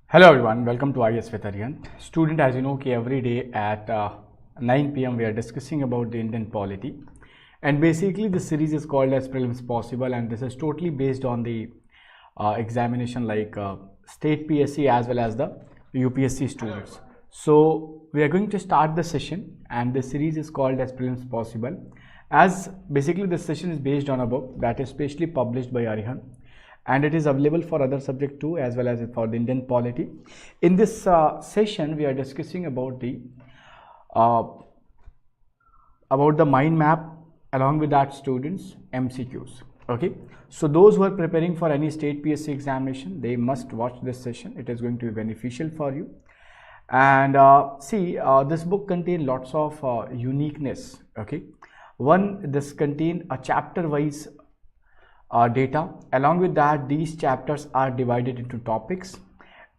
Hello everyone, welcome to IAS with Arihant. Student, as you know, every day at 9 p.m. we are discussing about the Indian polity, and basically the series is called as Prelims Possible, and this is totally based on the examination like state PSC as well as the UPSC students. So we are going to start the session, and the series is called as Prelims Possible, as basically this session is based on a book that is specially published by Arihant, and it is available for other subject too as well as for the Indian polity. In this session we are discussing about the mind map, along with that students MCQs. Okay, so those who are preparing for any state PSC examination, they must watch this session. It is going to be beneficial for you. And this book contains lots of uniqueness. Okay, this contains a chapter wise data. Along with that, these chapters are divided into topics,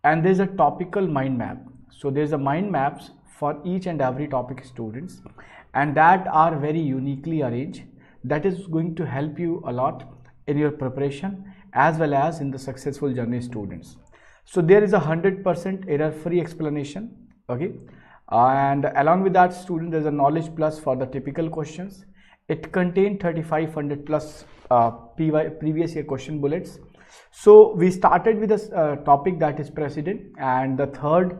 and there is a topical mind map. So there is a mind maps for each and every topic students, and that are very uniquely arranged. That is going to help you a lot in your preparation as well as in the successful journey students. So there is a 100% error free explanation. Okay, and along with that student, there is a knowledge plus for the typical questions. It contains 3500 plus previous year question bullets. So we started with a topic that is president, and the third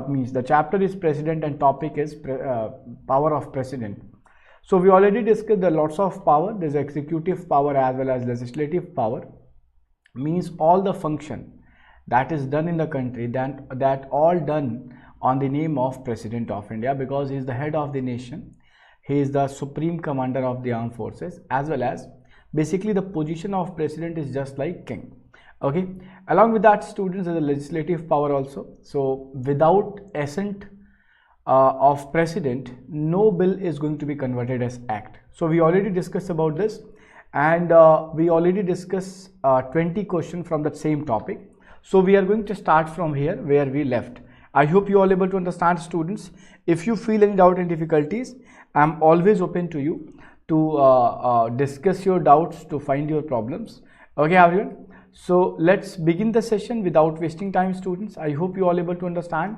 means the chapter is president and topic is power of president. So we already discussed the lots of power. There is executive power as well as legislative power, means all the function that is done in the country, that all done on the name of President of India, because he is the head of the nation. He is the supreme commander of the armed forces, as well as basically the position of president is just like king. Okay, along with that students, there is a legislative power also. So without assent of president, no bill is going to be converted as act. So we already discussed about this, and we already discussed 20 questions from the same topic. So we are going to start from here where we left. I hope you all able to understand students. If you feel any doubt and difficulties, I am always open to you to discuss your doubts, to find your problems. Okay everyone, so let's begin the session without wasting time students. I hope you all able to understand.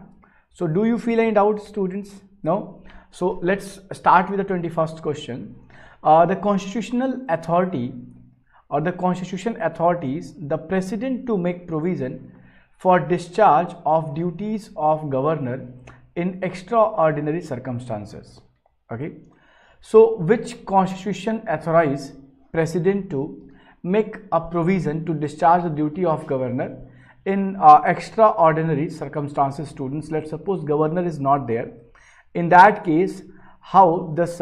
So do you feel any doubts students? No? So let's start with the 21st question. The constitutional authority or the constitution authorities the president to make provision for discharge of duties of governor in extraordinary circumstances. Okay, so which constitution authorizes president to make a provision to discharge the duty of governor in extraordinary circumstances students? Let's suppose governor is not there. In that case, how this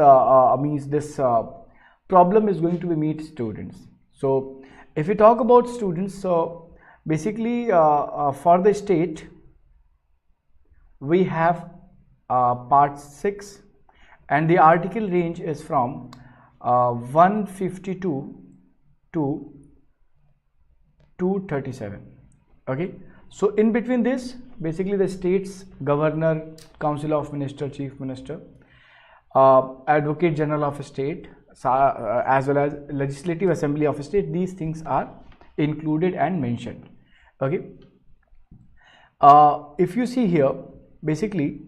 problem is going to be met students? So if we talk about students, so basically for the state we have part 6, and the article range is from 152 to 237. Okay, so in between this, basically the states governor, council of minister, chief minister, advocate general of a state, as well as legislative assembly of a state, these things are included and mentioned. Okay, if you see here, basically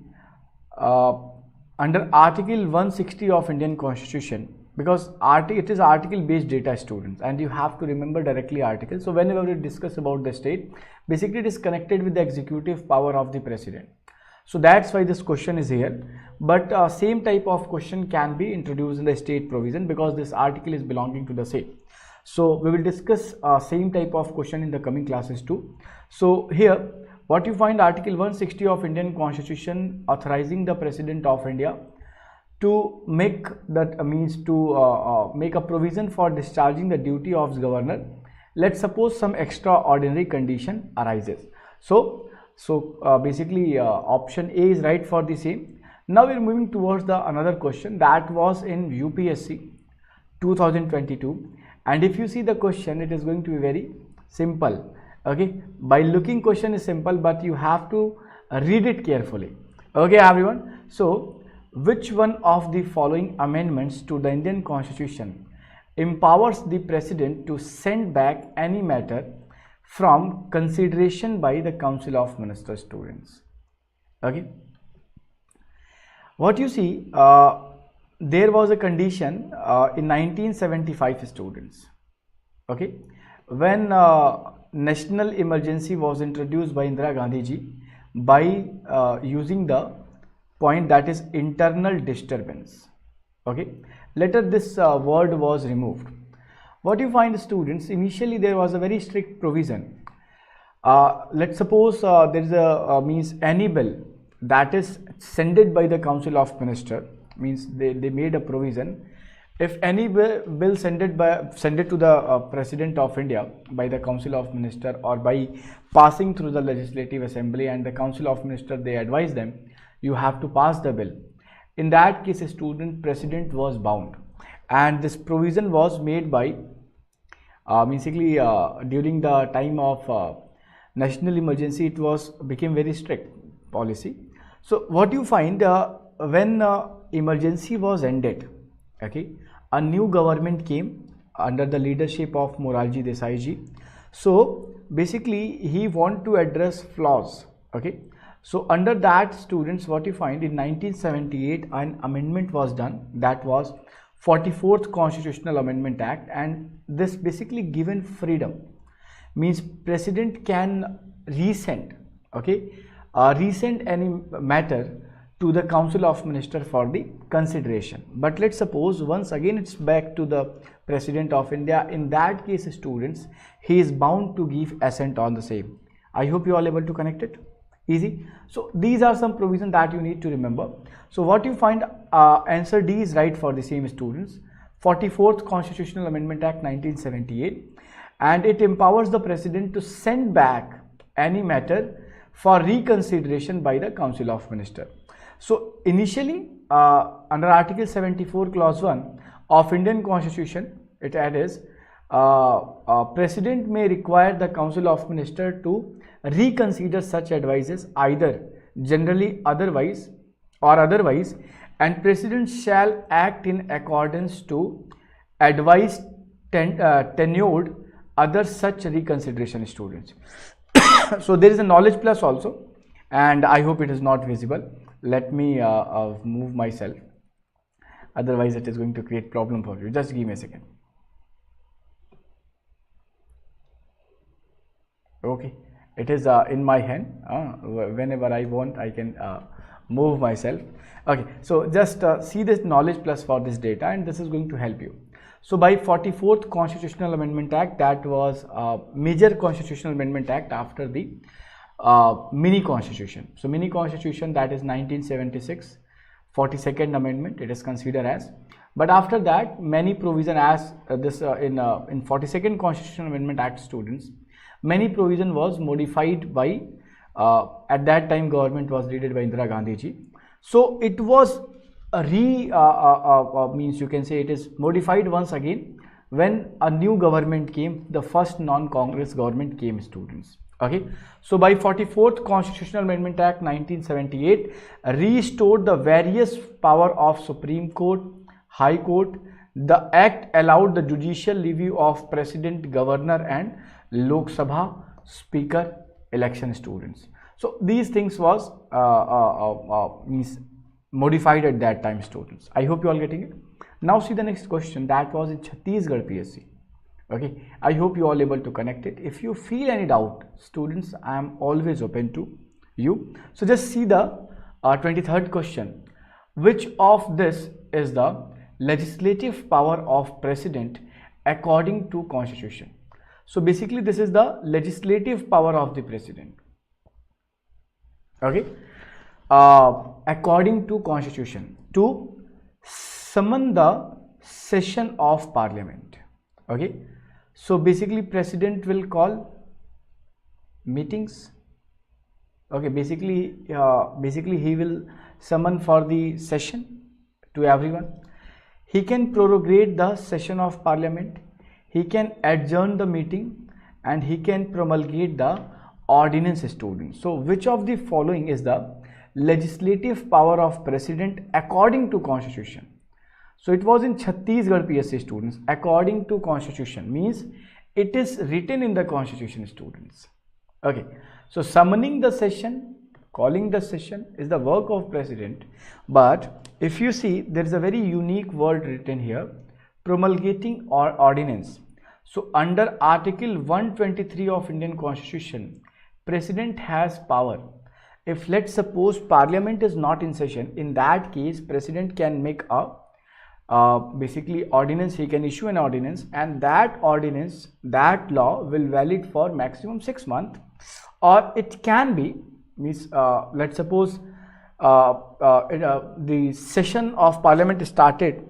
under article 160 of Indian Constitution, because it is article based data students, and you have to remember directly article. So whenever we discuss about the state, basically it is connected with the executive power of the president. So that's why this question is here. But same type of question can be introduced in the state provision, because this article is belonging to the state. So we will discuss same type of question in the coming classes too. So here what you find, article 160 of Indian Constitution authorizing the President of India to make that make a provision for discharging the duty of governor. Let's suppose some extraordinary condition arises. So basically option A is right for the same. Now we are moving towards the another question that was in UPSC 2022, and if you see the question, it is going to be very simple. Okay, by looking question is simple, but you have to read it carefully. Okay everyone, so which one of the following amendments to the Indian Constitution empowers the president to send back any matter from consideration by the Council of Ministers students. Okay, what you see, there was a condition in 1975 students, okay, when national emergency was introduced by Indira Gandhi ji by using the point that is internal disturbance. Okay, later this word was removed. What you find, students, initially there was a very strict provision. Let's suppose there is a means any bill that is sent by the Council of Minister, means they made a provision. If any bill sent it to the President of India by the Council of Minister, or by passing through the Legislative Assembly, and the Council of Minister, they advise them, you have to pass the bill. In that case, a student president was bound, and this provision was made by basically during the time of national emergency. It was became very strict policy. So what you find, when emergency was ended, okay, a new government came under the leadership of Morarji Desai ji. So basically he want to address flaws. Okay, so under that, students, what you find, in 1978 an amendment was done, that was 44th Constitutional Amendment Act, and this basically given freedom, means president can resend, okay, resend any matter to the Council of Minister for the consideration. But let's suppose once again it's back to the President of India. In that case, students, he is bound to give assent on the same. I hope you are able to connect it. Easy. So these are some provisions that you need to remember. So what you find, answer D is right for the same, students. 44th Constitutional Amendment Act 1978, and it empowers the President to send back any matter for reconsideration by the Council of Minister. So initially under Article 74 Clause 1 of Indian Constitution, it adds President may require the Council of Minister to reconsider such advices either generally otherwise, and President shall act in accordance to advise tenured other such reconsideration, students. So there is a knowledge plus also, and I hope it is not visible. Let me move myself, otherwise it is going to create problem for you. Just give me a second. Okay, it is in my hand. Whenever I want, I can move myself. Okay, so just see this knowledge plus for this data, and this is going to help you. So by 44th Constitutional Amendment Act, that was major Constitutional Amendment Act after the mini constitution. So mini constitution, that is 1976, 42nd amendment it is considered as. But after that, many provision as this in 42nd Constitutional Amendment Act, students, many provision was modified by at that time government was led by Indira Gandhi ji. So it was means you can say it is modified once again when a new government came, the first non-Congress government came, students. Okay, so by 44th Constitutional Amendment Act 1978 restored the various power of Supreme Court, High Court. The act allowed the judicial review of President, Governor and Lok Sabha Speaker election, students. So these things was means modified at that time, students. I hope you all getting it. Now see the next question, that was in Chhattisgarh PSC. Okay, I hope you all able to connect it. If you feel any doubt, students, I am always open to you. So just see the 23rd question. Which of this is the legislative power of President according to Constitution? So basically this is the legislative power of the President. Okay, according to Constitution, to summon the session of Parliament. Okay, so basically President will call meetings. Okay, basically he will summon for the session to everyone. He can prorogate the session of Parliament, he can adjourn the meeting, and he can promulgate the ordinance, students. So which of the following is the legislative power of President according to Constitution? So it was in Chhattisgarh PSC, students. According to Constitution means It is written in the constitution, students. Okay, so summoning the session, calling the session is the work of president. But if you see, there is a very unique word written here, promulgating or ordinance. So under article 123 of Indian constitution, president has power. If let's suppose parliament is not in session, in that case president can make a basically ordinance. He can issue an ordinance, and that ordinance, that law will valid for maximum 6 months, or it can be means let's suppose the session of parliament started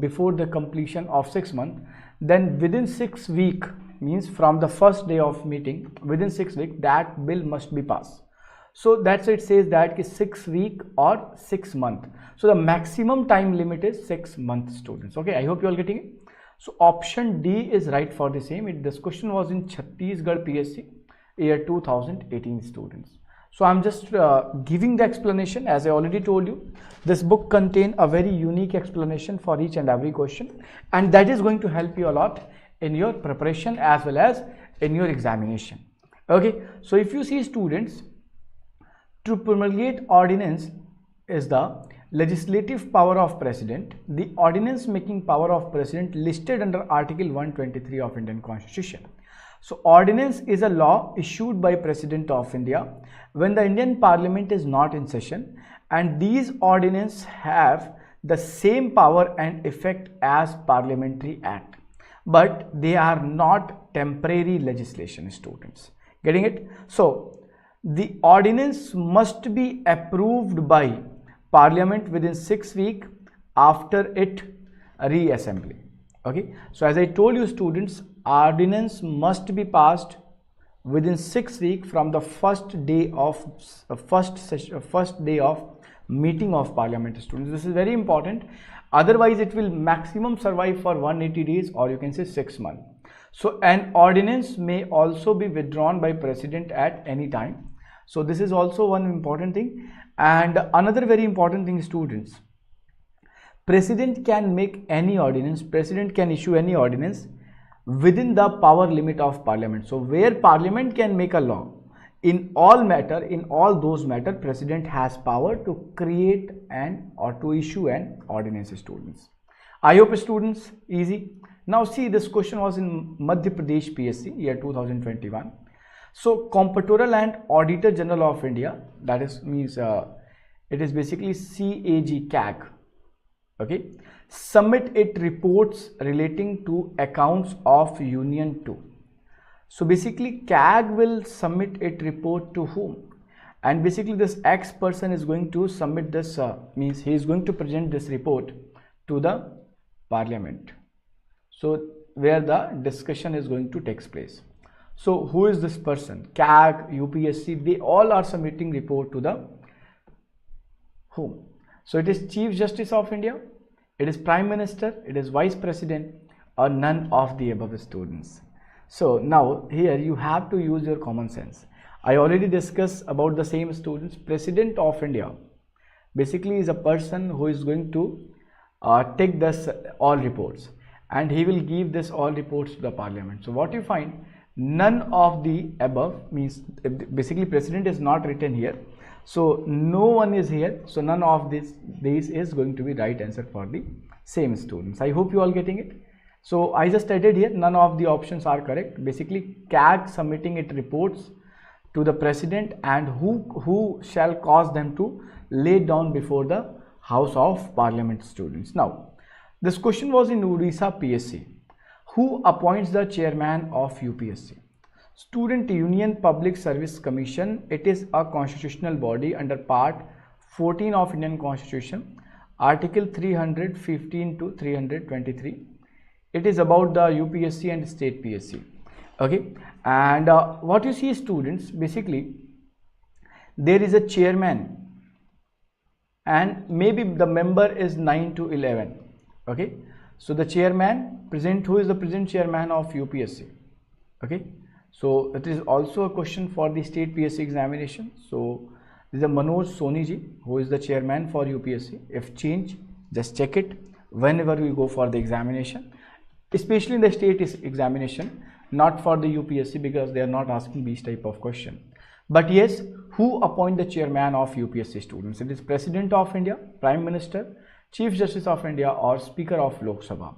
before the completion of 6 months, then within 6 weeks, means from the first day of meeting, within 6 weeks that bill must be passed. So that's it says that 6 weeks or 6 months. So the maximum time limit is 6 months, students. Okay, I hope you all getting it. So option D is right for the same. This question was in Chhattisgarh PSC year 2018, students. So I'm just giving the explanation. As I already told you, this book contains a very unique explanation for each and every question, and that is going to help you a lot in your preparation as well as in your examination. Okay, so if you see, students, to promulgate ordinance is the legislative power of president, the ordinance making power of president listed under article 123 of Indian constitution. So ordinance is a law issued by President of India when the Indian Parliament is not in session, and these ordinances have the same power and effect as Parliamentary Act, but they are not temporary legislation, students. Getting it? So the ordinance must be approved by Parliament within 6 weeks after it reassembly. Okay, so as I told you, students, ordinance must be passed within 6 weeks from the first day of meeting of Parliament, students. This is very important. Otherwise, it will maximum survive for 180 days, or you can say 6 months. So an ordinance may also be withdrawn by President at any time. So this is also one important thing. And another very important thing, students, President can make any ordinance, President can issue any ordinance within the power limit of Parliament. So where Parliament can make a law, in all those matter, President has power to create or to issue an ordinance, students. I hope, students, easy. Now see, this question was in Madhya Pradesh PSC year 2021. So Comptroller and Auditor General of India, that is means it is basically CAG. Okay, submit its reports relating to accounts of Union 2. So basically CAG will submit its report to whom? And basically this X person is going to submit this, means he is going to present this report to the Parliament. So where the discussion is going to take place. So who is this person? CAG, UPSC, they all are submitting report to the whom? So it is Chief Justice of India, it is Prime Minister, it is Vice President, or none of the above, students. So now here you have to use your common sense. I already discussed about the same, students. President of India basically is a person who is going to take this all reports, and he will give this all reports to the Parliament. So what you find, none of the above means basically President is not written here. So no one is here. So none of these is going to be right answer for the same, students. I hope you all getting it. So I just added here, none of the options are correct. Basically CAG submitting its reports to the President, and who shall cause them to lay down before the House of Parliament, students. Now this question was in Odisha PSC. Who appoints the chairman of UPSC? Student Union Public Service Commission. It is a constitutional body under part 14 of Indian Constitution, article 315 to 323. It is about the UPSC and state PSC. Okay, and what you see, students, basically there is a chairman, and maybe the member is 9 to 11. Okay, so the chairman present, who is the present chairman of UPSC? Okay, so it is also a question for the state PSC examination. So this is a Manoj Soni ji, who is the chairman for UPSC. If change, just check it whenever we go for the examination, especially in the state examination. not for the UPSC, because they are not asking these type of question. But yes, who appoint the chairman of UPSC students? It is President of India, Prime Minister, Chief Justice of India, or Speaker of Lok Sabha.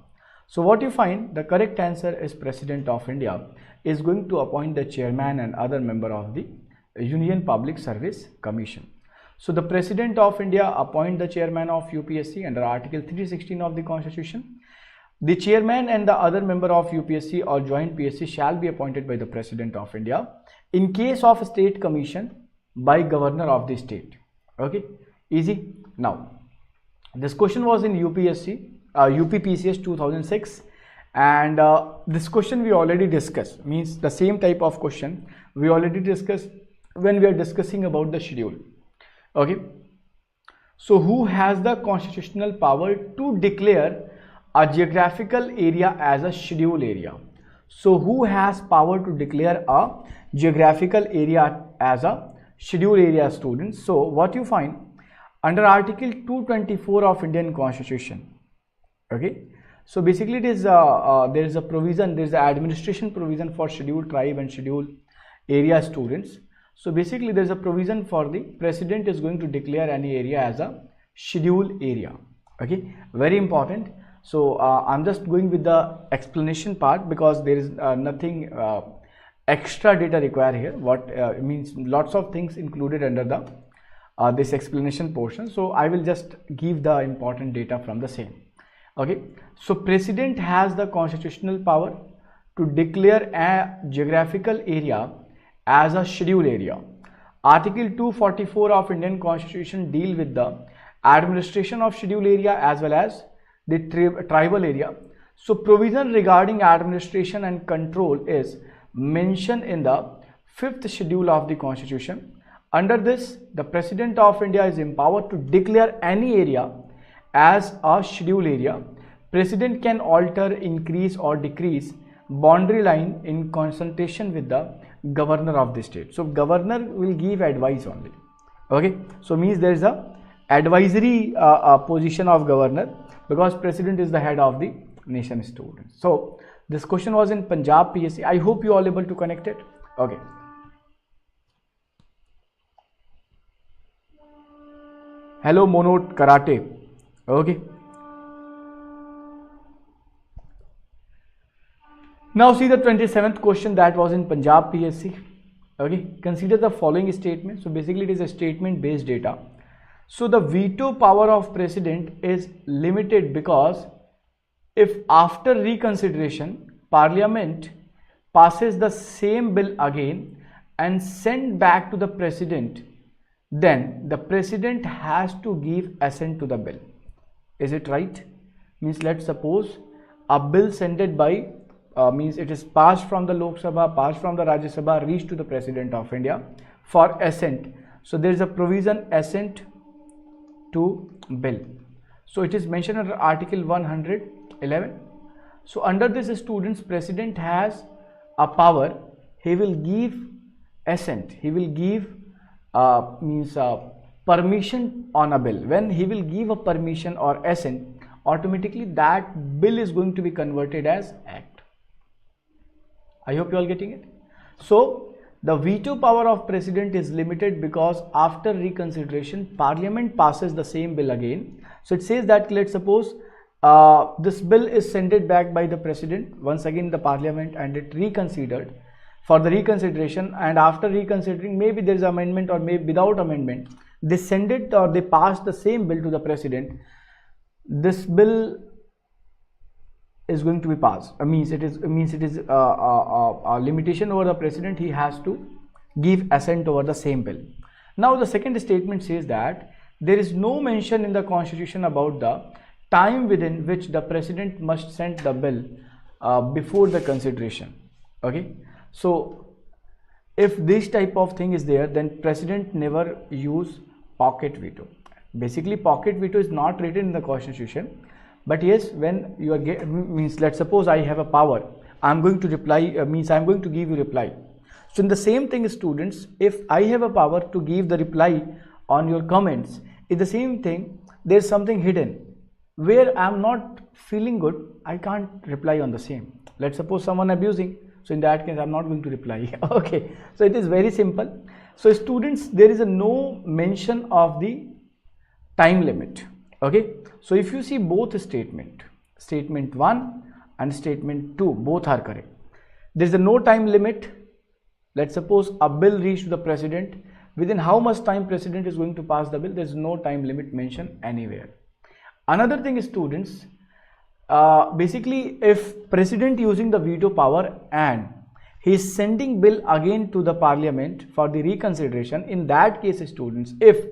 So what you find, the correct answer is President of India is going to appoint the chairman and other member of the Union Public Service Commission. So the President of India appoint the chairman of UPSC under Article 316 of the Constitution. The chairman and the other member of UPSC or joint PSC shall be appointed by the President of India in case of state commission by governor of the state. Okay, easy. Now, this question was in UPPSC 2006, and this question we already discussed, means the same type of question we already discussed when we are discussing about the schedule. Okay, so who has the constitutional power to declare a geographical area as a schedule area? So who has power to declare a geographical area as a schedule area, students? So what you find under Article 224 of Indian Constitution. Okay, so basically it is there is a provision, there is an administration provision for scheduled tribe and scheduled area students. So basically there is a provision for the President is going to declare any area as a scheduled area. Okay, very important. So I'm just going with the explanation part because there is nothing extra data required here. What means lots of things included under the this explanation portion. So I will just give the important data from the same. Okay, so President has the constitutional power to declare a geographical area as a scheduled area. Article 244 of Indian Constitution deal with the administration of scheduled area as well as the tribal area. So provision regarding administration and control is mentioned in the 5th schedule of the Constitution. Under this, the President of India is empowered to declare any area as a scheduled area. President can alter, increase or decrease boundary line in consultation with the governor of the state. So governor will give advice only. Okay, so means there is a advisory position of governor, because President is the head of the nation, students. So this question was in Punjab PSC. I hope you all able to connect it. Okay. Hello Monot Karate. Okay. Now see the 27th question that was in Punjab PSC. Okay. Consider the following statement. So basically it is a statement based data. So the veto power of President is limited because if after reconsideration Parliament passes the same bill again and send back to the President, then the President has to give assent to the bill. Is it right? Means let's suppose a bill sent by means it is passed from the Lok Sabha, passed from the Rajya Sabha, reached to the President of India for assent. So there is a provision assent to bill. So it is mentioned under Article 111. So under this, students, President has a power. He will give assent. He will give permission on a bill. When he will give a permission or assent, automatically that bill is going to be converted as act. I hope you all getting it. So the veto power of President is limited because after reconsideration Parliament passes the same bill again. So it says that let's suppose this bill is sent back by the President once again the Parliament, and it reconsidered for the reconsideration, and after reconsidering maybe there is amendment or maybe without amendment, they send it or they pass the same bill to the President. This bill is going to be passed. Means it is a limitation over the President. He has to give assent over the same bill. Now the second statement says that there is no mention in the Constitution about the time within which the President must send the bill before the consideration. Okay, so if this type of thing is there, then President never use pocket veto. Basically pocket veto is not written in the Constitution. But yes, when you are means let's suppose I have a power, I'm going to reply, means I'm going to give you reply. So in the same thing, students, if I have a power to give the reply on your comments, in the same thing, there's something hidden where I'm not feeling good, I can't reply on the same. Let's suppose someone abusing, So in that case, I'm not going to reply. Okay, so it is very simple. So students, there is no mention of the time limit. Okay, so if you see both statement 1 and statement 2, both are correct. There is no time limit. Let's suppose a bill reached the president. Within how much time president is going to pass the bill? There is no time limit mentioned anywhere. Another thing is, students, basically if president using the veto power and he is sending bill again to the parliament for the reconsideration, in that case, students, if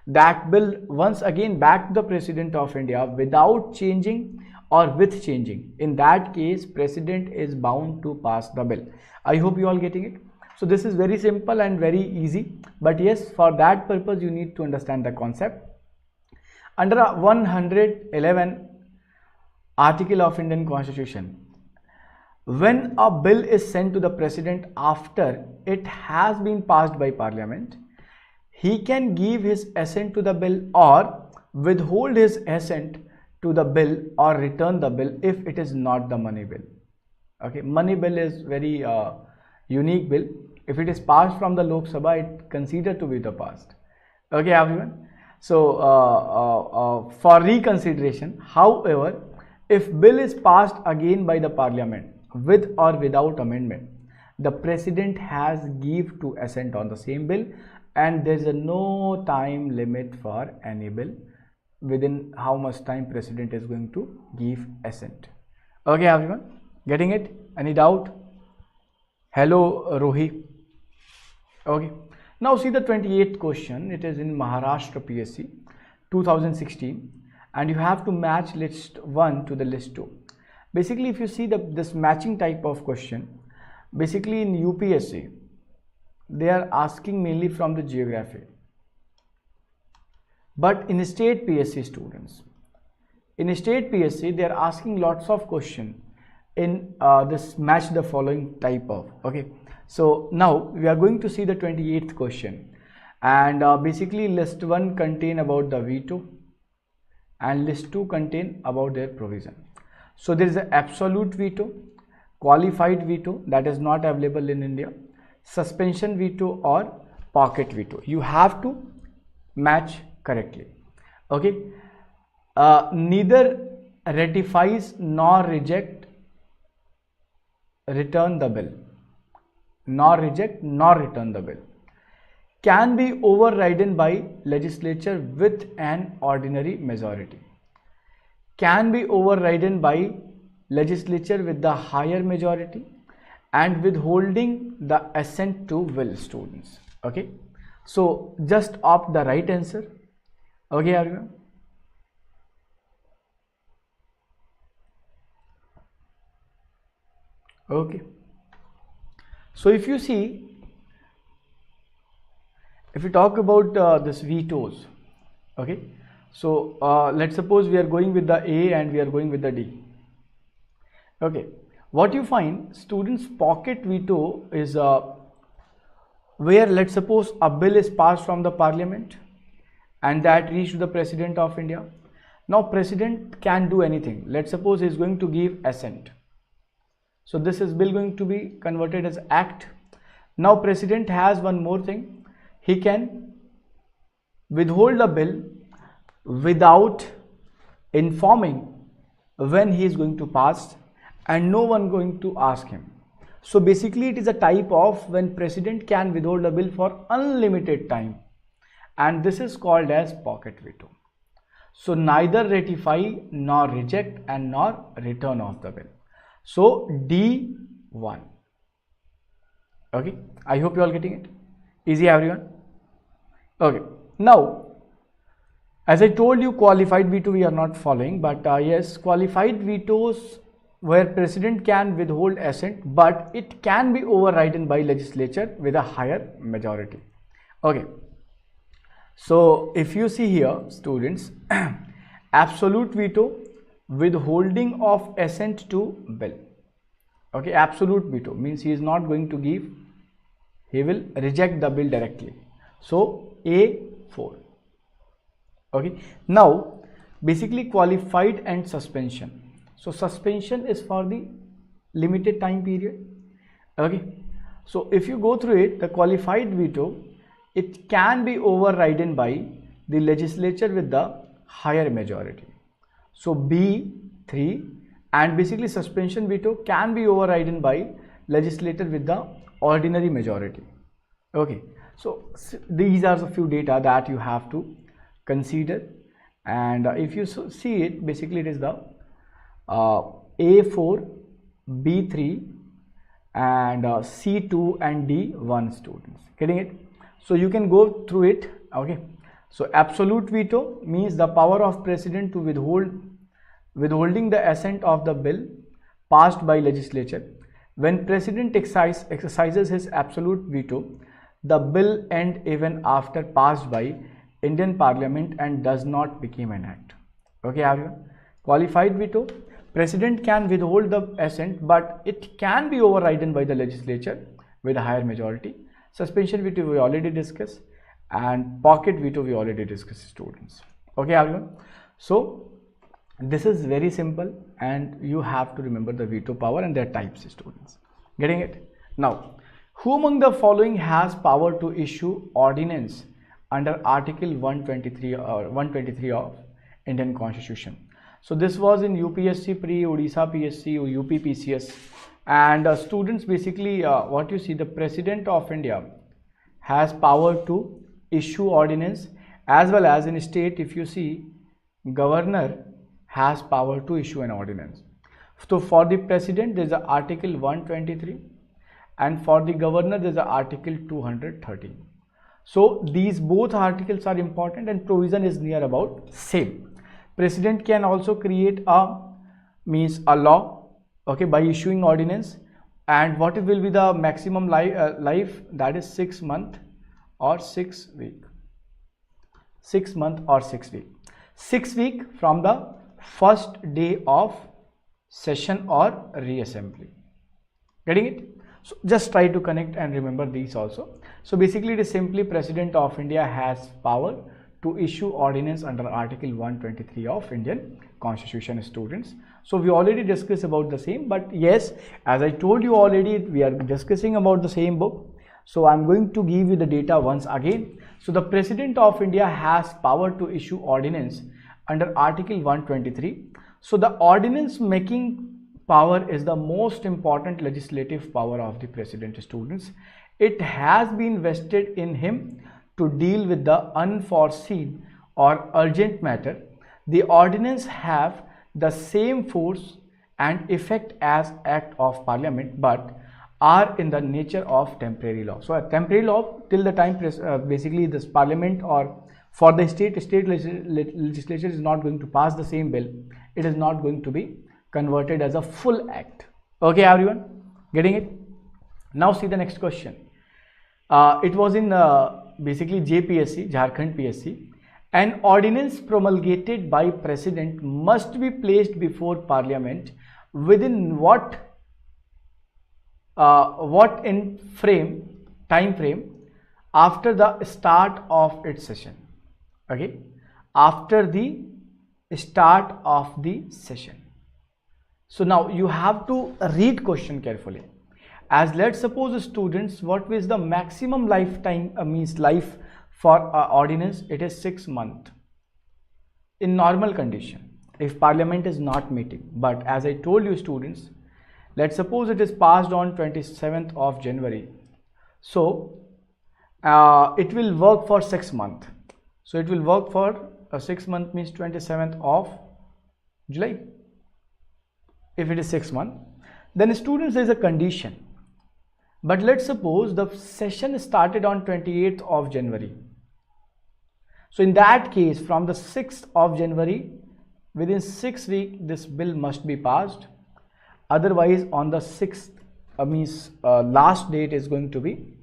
that bill once again back to the president of India without changing or with changing, in that case president is bound to pass the bill. I hope you all getting it. So this is very simple and very easy, but yes, for that purpose you need to understand the concept. Under 111 article of Indian Constitution, when a bill is sent to the president after it has been passed by parliament, he can give his assent to the bill or withhold his assent to the bill or return the bill if it is not the money bill. Okay, money bill is very unique bill. If it is passed from the Lok Sabha, it considered to be the past. Okay, everyone. So for reconsideration, however, if bill is passed again by the parliament with or without amendment, the president has give to assent on the same bill, and there is no time limit for any bill within how much time president is going to give assent. Okay, everyone, getting it? Any doubt? Hello, Rohi. Okay, now see the 28th question. It is in Maharashtra PSC 2016, and you have to match list 1 to the list 2. Basically, if you see this matching type of question, basically in UPSC, they are asking mainly from the geography. But in state PSC, students, in state PSC, they are asking lots of questions in this match the following type of. Okay, so now we are going to see the 28th question, and basically list 1 contain about the veto and list 2 contain about their provision. So there is an absolute veto, qualified veto that is not available in India, suspension veto or pocket veto. You have to match correctly. Okay, neither ratifies nor reject, return the bill, nor reject nor return the bill, can be overridden by legislature with an ordinary majority, can be overridden by legislature with the higher majority, and withholding the assent to will, students. Okay, so just opt the right answer. Okay, everyone. Okay, so if you see, if we talk about this vetoes, okay, so let's suppose we are going with the A and we are going with the D. Okay, what you find, students, pocket veto is where, let's suppose, a bill is passed from the parliament and that reached to the president of India. Now president can do anything. Let's suppose he is going to give assent. So this is bill going to be converted as act. Now president has one more thing. He can withhold the bill without informing when he is going to pass, and no one going to ask him. So basically it is a type of when president can withhold the bill for unlimited time, and this is called as pocket veto. So neither ratify nor reject and nor return of the bill. So D1. Okay, I hope you all getting it. Easy, everyone. Okay, now as I told you, qualified veto we are not following, but yes, qualified vetoes where president can withhold assent, but it can be overridden by legislature with a higher majority. Okay, so if you see here, students, absolute veto, withholding of assent to bill. Okay, absolute veto means he is not going to give, he will reject the bill directly. So A4. Okay, now basically qualified and suspension. So suspension is for the limited time period, Okay, so if you go through it, the qualified veto, it can be overridden by the legislature with the higher majority. So B3, and basically suspension veto can be overridden by legislator with the ordinary majority. Okay, so these are the few data that you have to consider, and if you see it, basically it is the A4, B3 and C2 and D1 students. Getting it? So you can go through it. Okay, so absolute veto means the power of president to withholding the assent of the bill passed by legislature. When president exercises his absolute veto, the bill ends even after passed by Indian Parliament and does not become an act. Okay, everyone. Qualified veto, president can withhold the assent, but it can be overridden by the legislature with a higher majority. Suspension veto we already discussed, and pocket veto we already discussed, students. Okay, everyone. So this is very simple, and you have to remember the veto power and their types, students. Getting it? Now, who among the following has power to issue ordinance under Article 123 or 123 of Indian Constitution? So this was in UPSC pre, Odisha PSC, or UPPSC, and students, basically what you see, the President of India has power to issue ordinance, as well as in state, if you see, Governor has power to issue an ordinance. So for the President there is a Article 123, and for the Governor there is a Article 213. So these both articles are important, and provision is near about same. President can also create a law, okay, by issuing ordinance, and what will be the maximum life, that is 6 months or 6 weeks. 6 months or 6 weeks. 6 weeks from the first day of session or reassembly. Getting it? So just try to connect and remember these also. So basically it is simply President of India has power to issue ordinance under Article 123 of Indian Constitution, students. So we already discussed about the same, but yes, as I told you already, we are discussing about the same book. So I'm going to give you the data once again. So the President of India has power to issue ordinance under Article 123. So the ordinance making power is the most important legislative power of the President, students. It has been vested in him to deal with the unforeseen or urgent matter. The ordinance have the same force and effect as Act of Parliament, but are in the nature of temporary law. So a temporary law till the time basically this Parliament or for the state legislature is not going to pass the same bill, it is not going to be converted as a full act. Okay, everyone, getting it? Now see the next question. It was in basically JPSC, Jharkhand PSC. An ordinance promulgated by President must be placed before Parliament within what time frame after the start of its session. Okay, after the start of the session. So now you have to read question carefully. As let's suppose, students, what is the maximum lifetime life for ordinance? It is 6 months in normal condition if Parliament is not meeting. But as I told you, students, let's suppose it is passed on 27th of January. So it will work for 6 months. So it will work for 6 months means 27th of July. If it is 6 months, then students, there is a condition. But let's suppose the session started on 28th of January. So in that case, from the 6th of January, within 6 weeks, this bill must be passed. Otherwise, on the 6th, last date is going to be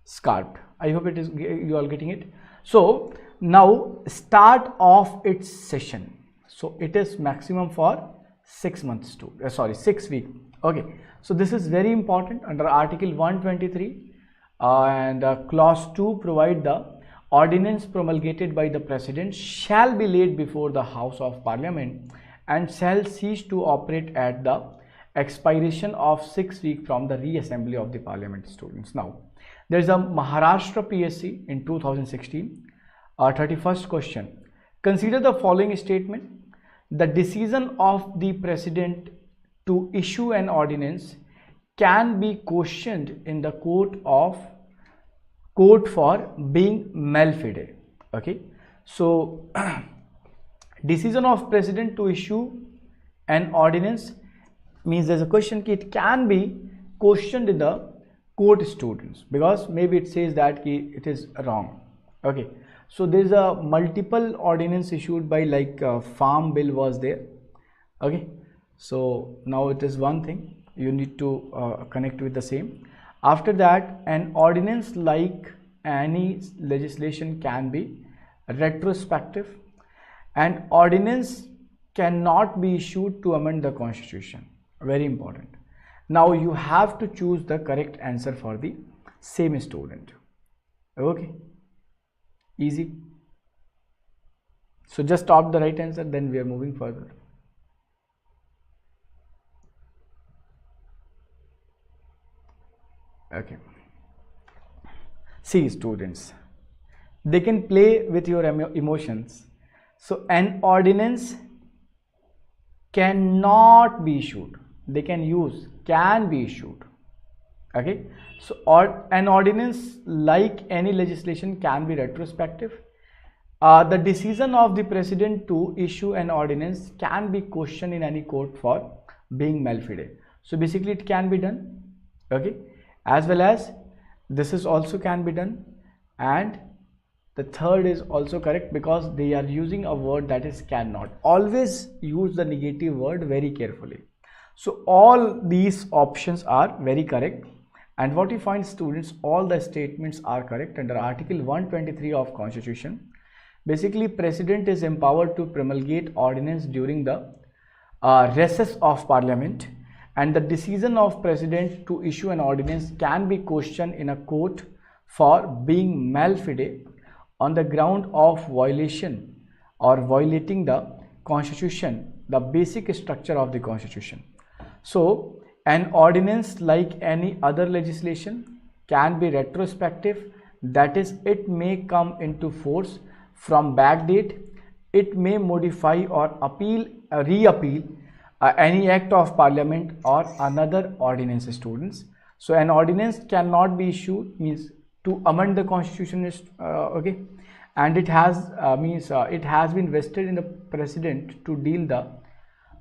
scrapped. I hope it is you all getting it. So now start of its session. So it is maximum for 6 months to 6 weeks. Okay, so this is very important under Article 123 and clause 2 provide the ordinance promulgated by the President shall be laid before the House of Parliament and shall cease to operate at the expiration of 6 weeks from the reassembly of the parliament students. Now, there is a Maharashtra PSC in 2016. 31st question. Consider the following statement. The decision of the president to issue an ordinance can be questioned in the court for being malfide. Okay, so decision of president to issue an ordinance means there's a question that it can be questioned in the court students, because maybe it says that it is wrong. Okay, so there's a multiple ordinance issued by, like farm bill was there. Okay, so now it is one thing you need to connect with the same. After that, an ordinance like any legislation can be retrospective. An ordinance cannot be issued to amend the constitution. Very important. Now you have to choose the correct answer for the same student. Okay, easy. So just opt the right answer, then we are moving further. Okay, see students, they can play with your emotions. So an ordinance cannot be issued, they can use can be issued. Okay, so an ordinance like any legislation can be retrospective. The decision of the president to issue an ordinance can be questioned in any court for being malfide. So basically it can be done. Okay, as well as this is also can be done, and the third is also correct because they are using a word that is cannot. Always use the negative word very carefully. So all these options are very correct, and what you find students, all the statements are correct under Article 123 of Constitution. Basically, President is empowered to promulgate ordinance during the recess of Parliament, and the decision of President to issue an ordinance can be questioned in a court for being malfide on the ground of violation or violating the Constitution, the basic structure of the Constitution. So an ordinance like any other legislation can be retrospective, that is, it may come into force from back date. It may modify or reappeal any act of parliament or another ordinance students. So an ordinance cannot be issued means to amend the constitution is okay, and it has it has been vested in the president to deal the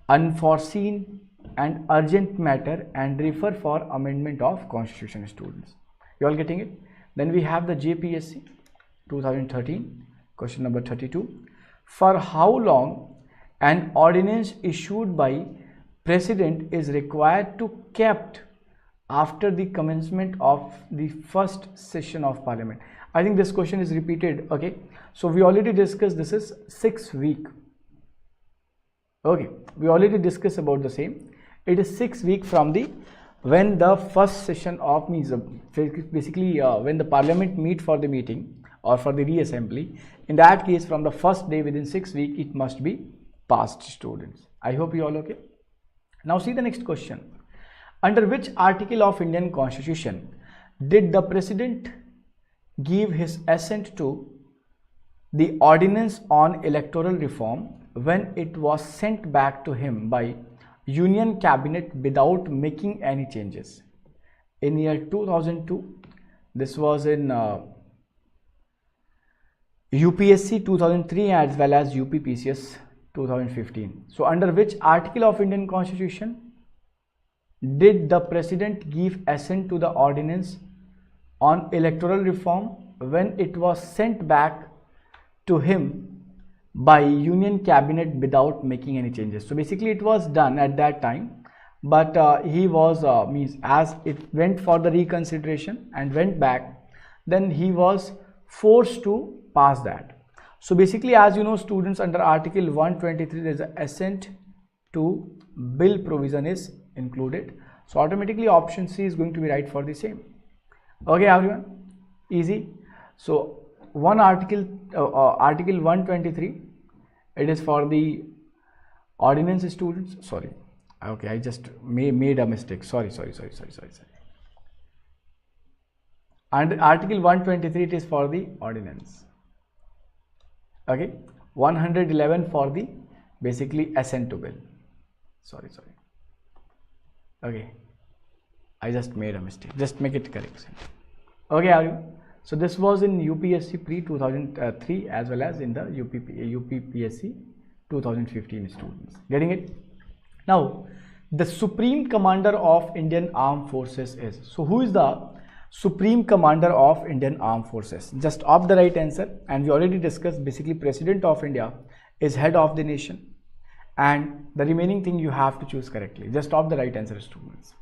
unforeseen and urgent matter and refer for amendment of constitution students. You all getting it? Then we have the JPSC 2013 question number 32. For how long an ordinance issued by president is required to kept after the commencement of the first session of parliament? I think this question is repeated. Okay, so we already discussed this is 6 weeks. Okay, we already discussed about the same. It is 6 weeks from the when the first session of means basically when the parliament meet for the meeting or for the reassembly. In that case, from the first day within 6 weeks it must be passed students. I hope you all okay. Now see the next question. Under which article of Indian Constitution did the president give his assent to the ordinance on electoral reform when it was sent back to him by Union Cabinet without making any changes? In year 2002, this was in UPSC 2003 as well as UPPSC 2015. So under which article of Indian Constitution did the president give assent to the ordinance on electoral reform when it was sent back to him by Union Cabinet without making any changes? So basically it was done at that time, but he was as it went for the reconsideration and went back, then he was forced to pass that. So basically, as you know students, under Article 123 there is an assent to bill provision is included. So automatically option C is going to be right for the same. Okay everyone, easy. So one article, Article 123, it is for the ordinance students, sorry, Okay, I just made a mistake. Sorry. And Article 123, it is for the ordinance. Okay, 111 for the basically assent to bill. Sorry. Okay, I just made a mistake. Just make it correct. Okay, everyone. So this was in UPSC pre 2003 as well as in the UPPSC 2015 students. Getting it? Now, the Supreme Commander of Indian Armed Forces is. So who is the Supreme Commander of Indian Armed Forces? Just opt the right answer, and we already discussed basically President of India is head of the nation, and the remaining thing you have to choose correctly. Just opt the right answer, students.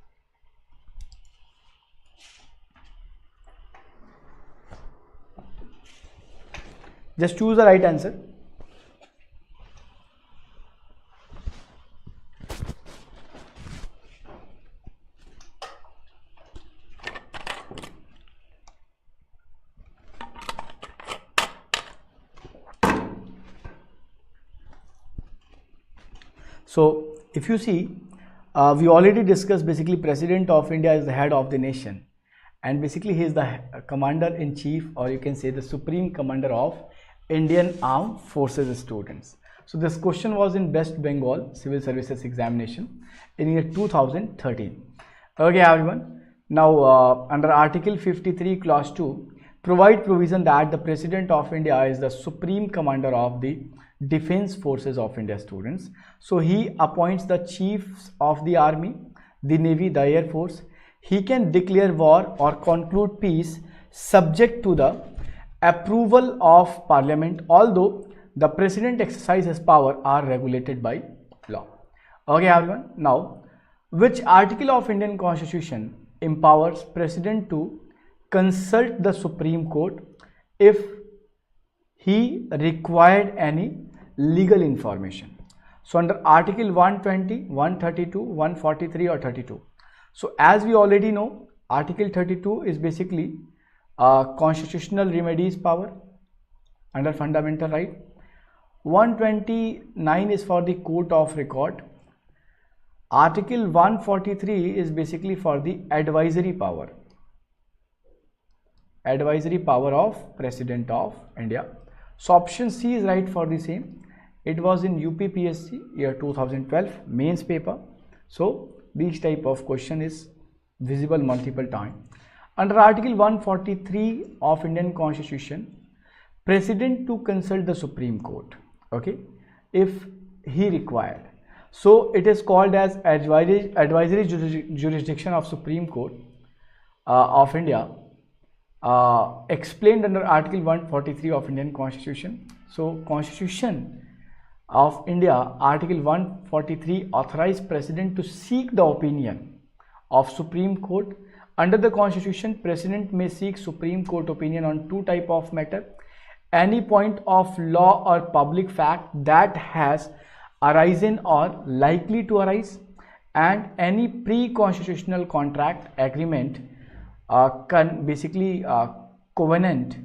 Just choose the right answer. So if you see, we already discussed basically President of India is the head of the nation, and basically he is the commander in chief, or you can say the Supreme Commander of Indian Armed Forces students. So this question was in West Bengal Civil Services examination in year 2013. Okay, everyone. Now under Article 53 Clause 2 provide provision that the President of India is the Supreme Commander of the Defense Forces of India students. So he appoints the chiefs of the army, the navy, the air force. He can declare war or conclude peace subject to the approval of parliament, although the president exercises power are regulated by law. Okay, everyone. Now, which article of Indian Constitution empowers president to consult the Supreme Court if he required any legal information? So under Article 120, 132, 143 or 32. So as we already know, Article 32 is basically constitutional remedies power under fundamental right. 129 is for the court of record. Article 143 is basically for the advisory power of President of India. So option C is right for the same. It was in UPPSC year 2012 mains paper. So this type of question is visible multiple times. Under Article 143 of Indian Constitution, President to consult the Supreme Court, okay, if he required. So it is called as advisory jurisdiction of Supreme Court of India, explained under Article 143 of Indian Constitution. So Constitution of India, Article 143 authorized President to seek the opinion of Supreme Court. Under the Constitution, President may seek Supreme Court opinion on two type of matter: any point of law or public fact that has arisen or likely to arise, and any pre-constitutional contract, agreement, covenant,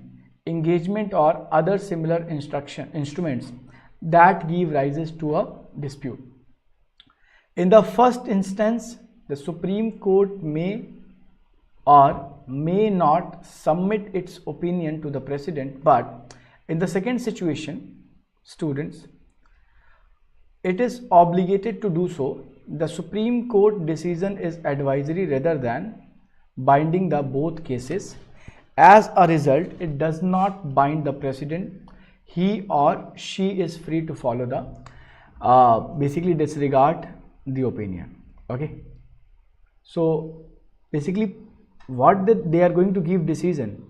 engagement or other similar instruments that give rises to a dispute. In the first instance, the Supreme Court may or may not submit its opinion to the President, but in the second situation, students, it is obligated to do so. The Supreme Court decision is advisory rather than binding the both cases. As a result, it does not bind the President. He or she is free to follow the basically disregard the opinion. Okay, so basically what they are going to give decision,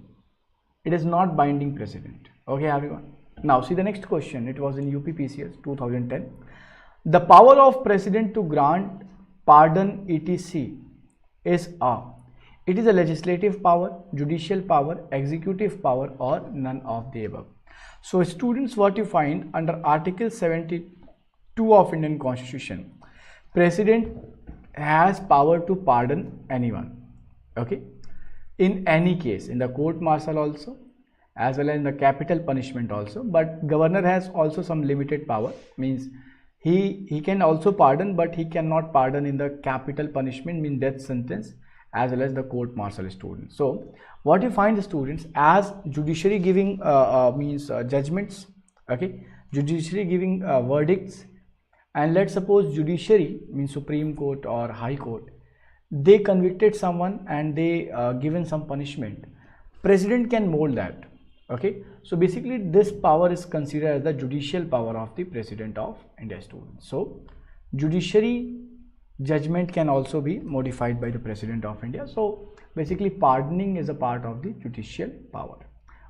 it is not binding President. Okay, everyone. Now see the next question. It was in UPPSC 2010. The power of President to grant pardon etc. is a. It is a legislative power, judicial power, executive power, or none of the above. So students, what you find under Article 72 of Indian Constitution, President has power to pardon anyone. Okay, in any case, in the court martial also, as well as in the capital punishment also, but governor has also some limited power, means he can also pardon, but he cannot pardon in the capital punishment, mean death sentence, as well as the court martial students. So what you find, students, as judiciary giving judgments, okay, judiciary giving verdicts, and let's suppose judiciary means Supreme Court or High Court, they convicted someone and they given some punishment, president can mold that. Okay, so basically this power is considered as the judicial power of the President of India, students. So judiciary judgment can also be modified by the President of India. So basically pardoning is a part of the judicial power.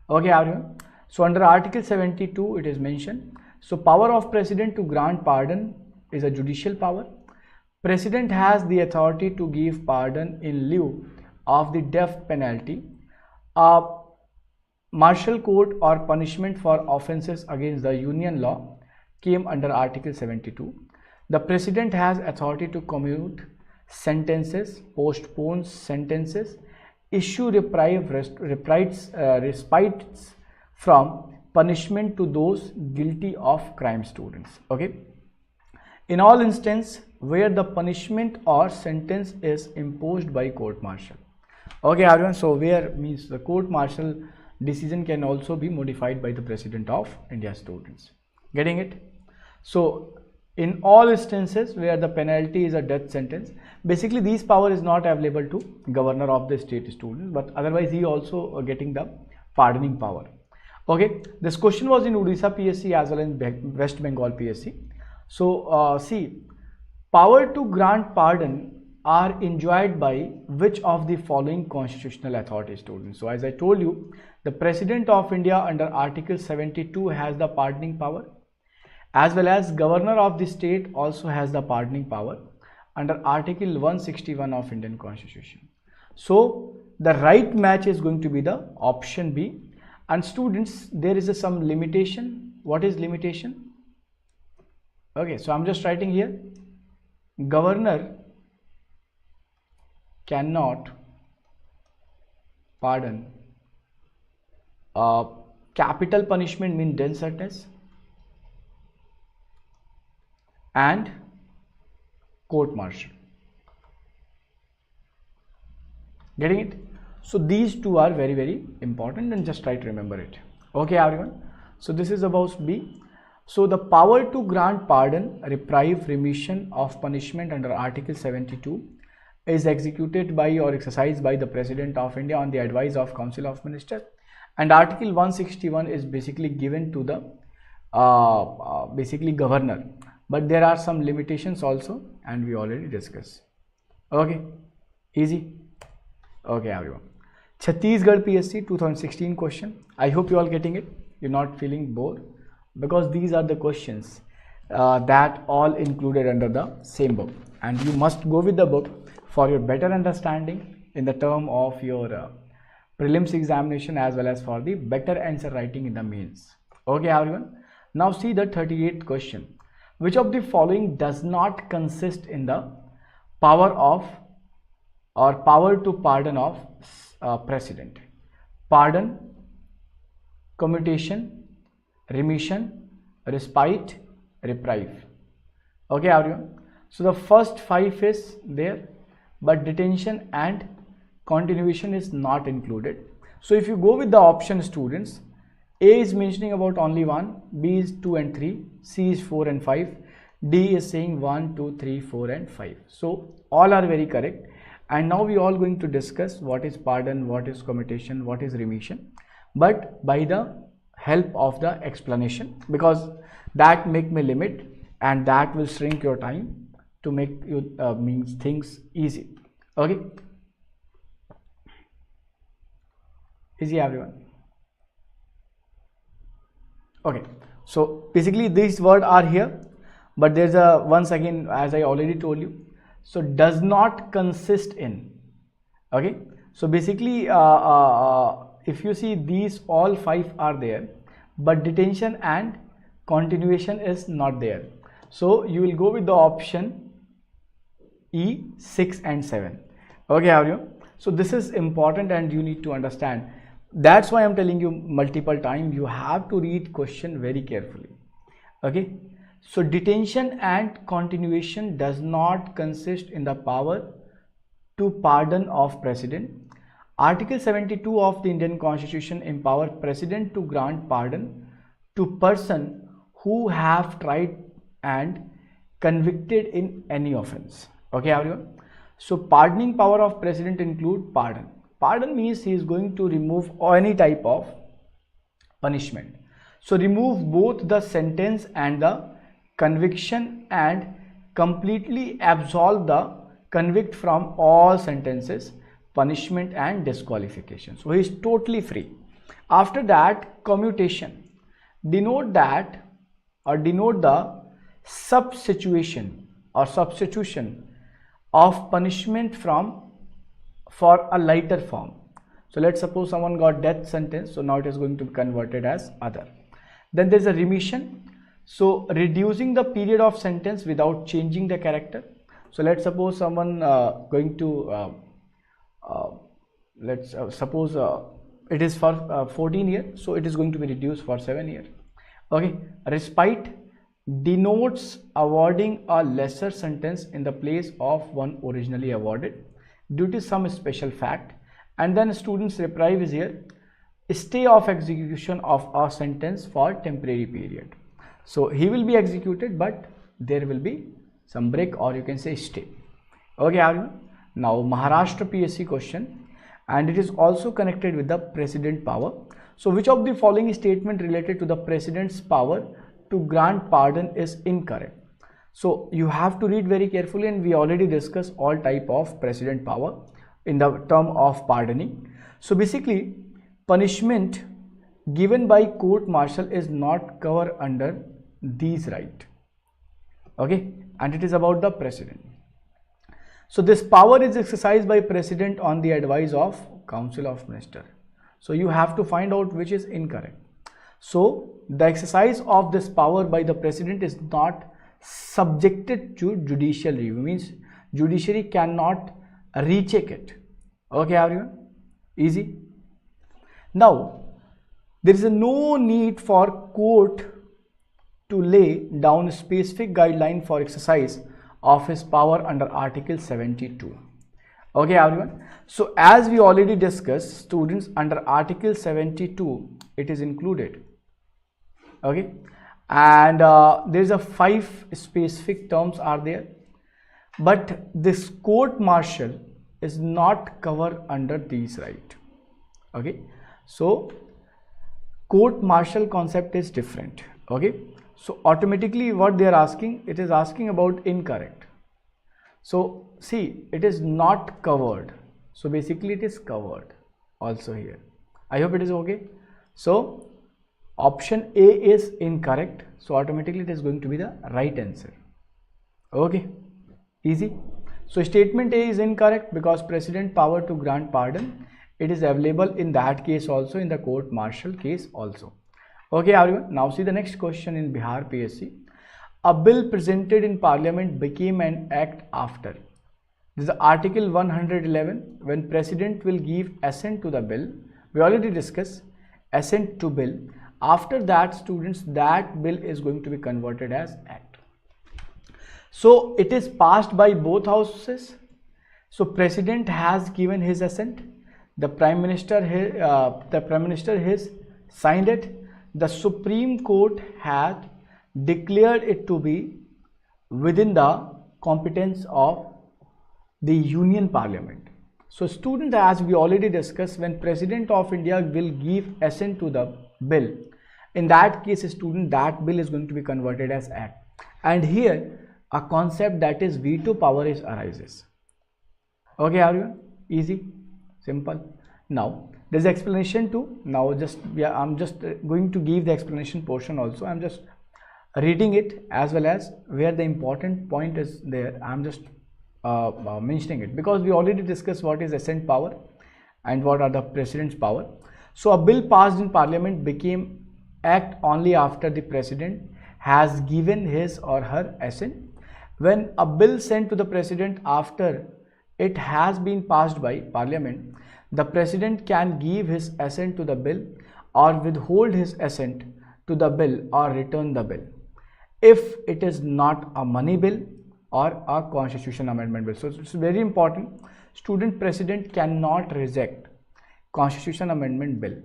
Okay, everyone. So under Article 72 it is mentioned, so power of President to grant pardon is a judicial power. President has the authority to give pardon in lieu of the death penalty, martial court or punishment for offences against the union law came under Article 72. The President has authority to commute sentences, postpone sentences, issue respites from punishment to those guilty of crime, students. Okay, in all instances where the punishment or sentence is imposed by court martial. Okay, everyone. So where means the court martial decision can also be modified by the President of India, students. Getting it? So in all instances where the penalty is a death sentence, basically this power is not available to governor of the state, students, but otherwise he also getting the pardoning power. Okay, this question was in Odisha PSC as well as West Bengal PSC. So see, power to grant pardon are enjoyed by which of the following constitutional authority, students? So as I told you, the President of India under Article 72 has the pardoning power, as well as governor of the state also has the pardoning power under Article 161 of Indian Constitution. So the right match is going to be the option B. And students, there is some limitation. What is limitation? Okay, so I'm just writing here, governor cannot pardon capital punishment, mean death sentence, and court martial. Getting it? So these two are very, very important, and just try to remember it. Okay, everyone. So this is about B. So the power to grant pardon, reprieve, remission of punishment under Article 72 is executed by or exercised by the President of India on the advice of Council of Ministers, and Article 161 is basically given to the basically governor, but there are some limitations also, and we already discussed. Okay, easy. Okay, everyone. Chhattisgarh PSC 2016 question. I hope you all getting it. You're not feeling bored, because these are the questions that all included under the same book, and you must go with the book for your better understanding in the term of your prelims examination, as well as for the better answer writing in the mains. Okay, everyone. Now see the 38th question. Which of the following does not consist in the power of or power to pardon of President? Pardon, commutation, remission, respite, reprieve. Okay, everyone. So the first 5 is there, but detention and continuation is not included. So if you go with the option, students, A is mentioning about only 1, B is 2 and 3, C is 4 and 5, D is saying 1, 2, 3, 4 and 5. So all are very correct. And now we are all going to discuss what is pardon, what is commutation, what is remission, but by the help of the explanation, because that make me limit and that will shrink your time to make you means things easy. Okay, easy, everyone. Okay, so basically these words are here, but there's a once again, as I already told you, so does not consist in. Okay, so basically if you see, these all 5 are there, but detention and continuation is not there. So you will go with the option E, 6 and 7. Okay, everyone. So this is important and you need to understand. That's why I'm telling you multiple times, you have to read question very carefully. Okay, So detention and continuation does not consist in the power to pardon of president. Article 72 of the Indian Constitution empower president to grant pardon to person who have tried and convicted in any offense. Okay everyone. So pardoning power of president include pardon. Pardon means he is going to remove any type of punishment. So remove both the sentence and the conviction and completely absolve the convict from all sentences, punishment and disqualification. So he is totally free. After that, commutation. Denote that or denote the substitution or substitution of punishment for a lighter form. So let's suppose someone got death sentence, so now it is going to be converted as other. Then there is a remission. So reducing the period of sentence without changing the character. So let's suppose someone going to let's suppose it is for 14 years, so it is going to be reduced for 7 years. Okay. Respite denotes awarding a lesser sentence in the place of one originally awarded due to some special fact. And then students reprieve is here, stay of execution of a sentence for temporary period. So he will be executed, but there will be some break, or you can say stay. Okay everyone. Now Maharashtra PSC question, and it is also connected with the president power. So which of the following statement related to the president's power to grant pardon is incorrect? So you have to read very carefully, and we already discussed all type of president power in the term of pardoning. So basically punishment given by court martial is not covered under these right. Okay, and it is about the president. So this power is exercised by president on the advice of council of minister. So you have to find out which is incorrect. So the exercise of this power by the president is not subjected to judicial review, means judiciary cannot recheck it. Okay everyone, easy. Now there is no need for court to lay down specific guideline for exercise of his power under Article 72. Okay everyone. So as we already discussed, students, under Article 72 it is included. Okay, and there is a 5 specific terms are there, but this court martial is not covered under these right. Okay, so court martial concept is different. Okay, so automatically what they are asking, it is asking about incorrect. So see, it is not covered, so basically it is covered also here. I hope it is okay. So option A is incorrect, so automatically it is going to be the right answer. Okay, easy. So statement A is incorrect because president power to grant pardon, it is available in that case also, in the court martial case also. Okay everyone, now see the next question in Bihar PSC. A bill presented in parliament became an act after. This is Article 111, when president will give assent to the bill. We already discussed assent to bill. After that, students, that bill is going to be converted as act. So it is passed by both houses. So president has given his assent. The prime minister has signed it. The Supreme Court had declared it to be within the competence of the Union Parliament. So students, as we already discussed, when President of India will give assent to the bill, in that case, student, that bill is going to be converted as act. And here a concept that is veto power is arises. Okay everyone, easy, simple. Now there's explanation too. Now I'm just going to give the explanation portion also. I'm just reading it, as well as where the important point is there, I'm just mentioning it, because we already discussed what is assent power and what are the president's power. So a bill passed in parliament became act only after the president has given his or her assent. When a bill sent to the president after it has been passed by parliament, the president can give his assent to the bill or withhold his assent to the bill or return the bill. if it is not a money bill or a constitution amendment bill. So it's very important. Student president cannot reject constitution amendment bill.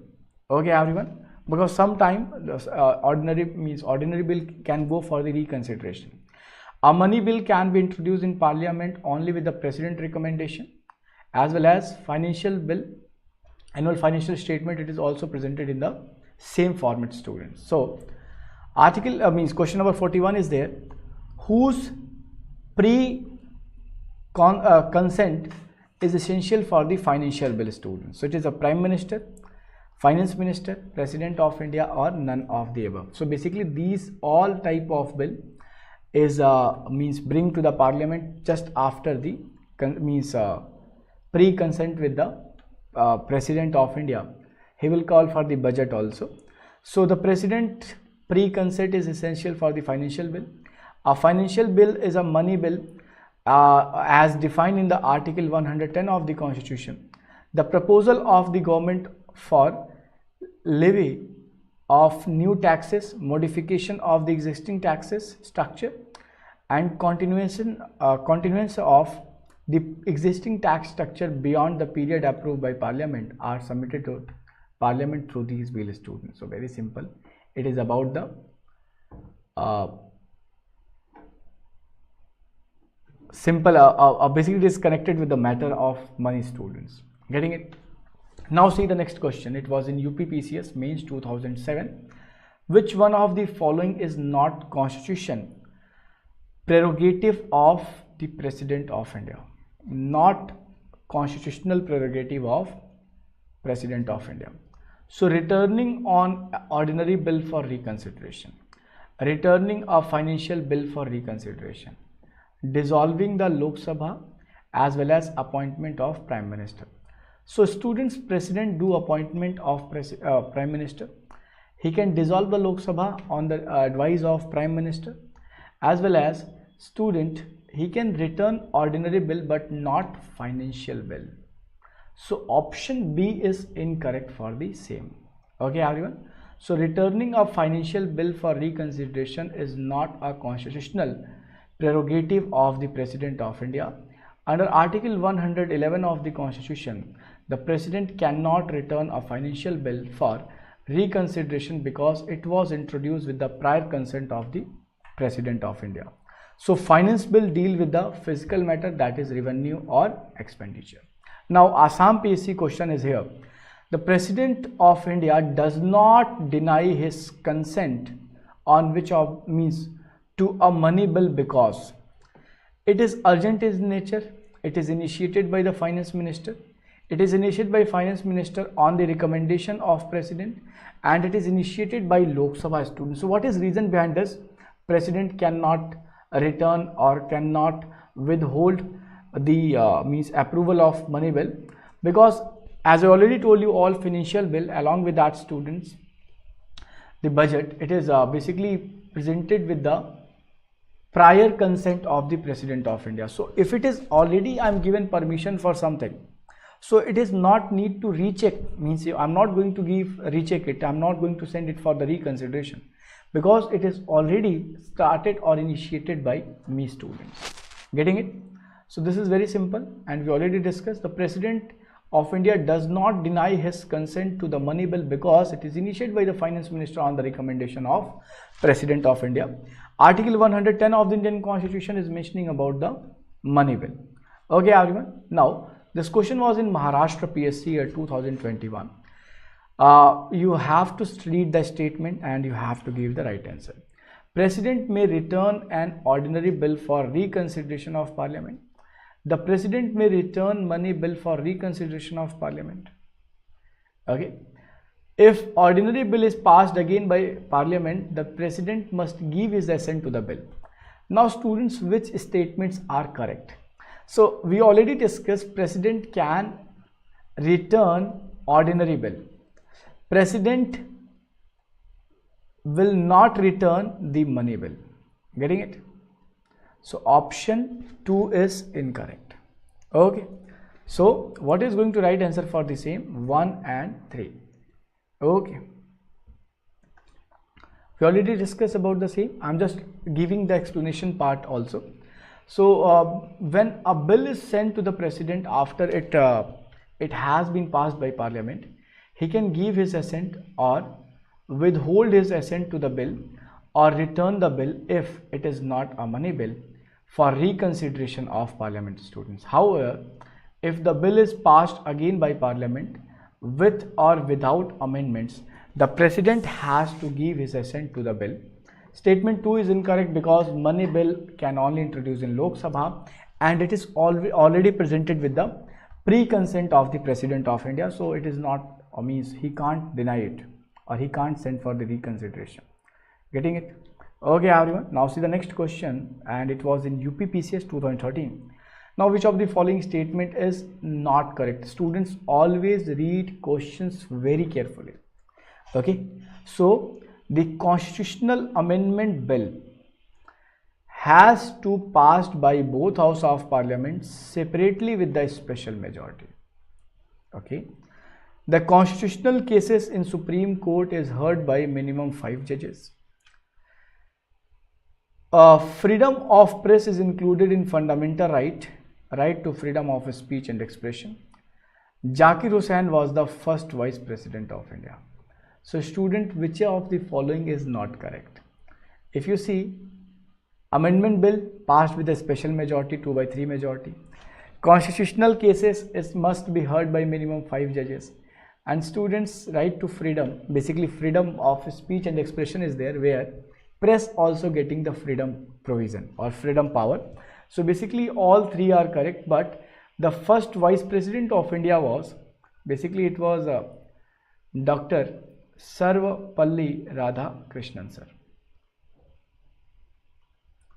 Okay, everyone, because sometime ordinary bill can go for the reconsideration. A money bill can be introduced in parliament only with the president recommendation, as well as financial bill, annual financial statement. It is also presented in the same format, students. So article question number 41 is there. Whose consent is essential for the financial bill, students? So it is a prime minister, finance minister, president of India, or none of the above. So basically these all type of bill is bring to the parliament just after the pre-consent with the president of India. He will call for the budget also. So the president pre-consent is essential for the financial bill. A financial bill is a money bill as defined in the article 110 of the constitution. The proposal of the government for levy of new taxes, modification of the existing taxes structure, and continuance of the existing tax structure beyond the period approved by parliament are submitted to parliament through these bill, students. So very simple. It is about the basically it is connected with the matter of money, students. Getting it? Now see the next question. It was in UPPSC mains 2007. Which one of the following is not constitution prerogative of the president of India? Not constitutional prerogative of president of India. So returning on ordinary bill for reconsideration, returning a financial bill for reconsideration, dissolving the Lok Sabha, as well as appointment of prime minister. So students, president do appointment of prime minister. He can dissolve the Lok Sabha on the advice of prime minister, as well as student, he can return ordinary bill but not financial bill. So option B is incorrect for the same. Okay, everyone. So returning a financial bill for reconsideration is not a constitutional prerogative of the president of India. Under article 111 of the constitution, the president cannot return a financial bill for reconsideration because it was introduced with the prior consent of the president of India. So finance bill deal with the physical matter, that is revenue or expenditure. Now Assam PSC question is here. The president of India does not deny his consent on which to a money bill because it is urgent in nature, it is initiated by the finance minister, it is initiated by finance minister on the recommendation of president, and it is initiated by Lok Sabha, students. So what is reason behind this? President cannot return or cannot withhold the approval of money bill because, as I already told you, all financial bill along with that, students, the budget, it is basically presented with the prior consent of the president of India. So if it is already I'm given permission for something, so it is not need to recheck, I'm not going to recheck it, I'm not going to send it for the reconsideration because it is already started or initiated by me, students. Getting it? So this is very simple, and we already discussed. The president of India does not deny his consent to the money bill because it is initiated by the finance minister on the recommendation of president of India. Article 110 of the Indian constitution is mentioning about the money bill. Okay, everyone. Now this question was in Maharashtra PSC year 2021. You have to read the statement and you have to give the right answer. President may return an ordinary bill for reconsideration of parliament. The president may return money bill for reconsideration of parliament. Okay. If ordinary bill is passed again by parliament, the president must give his assent to the bill. Now students, which statements are correct? So we already discussed president can return ordinary bill. President will not return the money bill. Getting it? So option 2 is incorrect. Okay. So what is going to right answer for the same? 1 and 3. Okay. We already discussed about the same. I'm just giving the explanation part also. So when a bill is sent to the president after it has been passed by parliament, he can give his assent or withhold his assent to the bill or return the bill if it is not a money bill for reconsideration of parliament, students. However, if the bill is passed again by parliament with or without amendments, the president has to give his assent to the bill. Statement 2 is incorrect because money bill can only introduce in Lok Sabha and it is already presented with the pre-consent of the President of India. So it is not, or means he can't deny it or he can't send for the reconsideration. Getting it? Okay everyone, now see the next question, and it was in UPPSC 2013. Now which of the following statement is not correct? Students, always read questions very carefully. Okay, so the constitutional amendment bill has to passed by both House of Parliament separately with the special majority. Okay, the constitutional cases in Supreme Court is heard by minimum 5 judges. Freedom of press is included in fundamental right to freedom of speech and expression. Zakir Hussain was the first vice president of India. So student, which of the following is not correct? If you see, amendment bill passed with a special majority, 2/3 majority. Constitutional cases must be heard by minimum 5 judges. And students' right to freedom, basically freedom of speech and expression is there, where press also getting the freedom provision or freedom power. So basically all three are correct, but the first vice president of India was, basically it was Dr. Sarvapalli Radhakrishnan sir.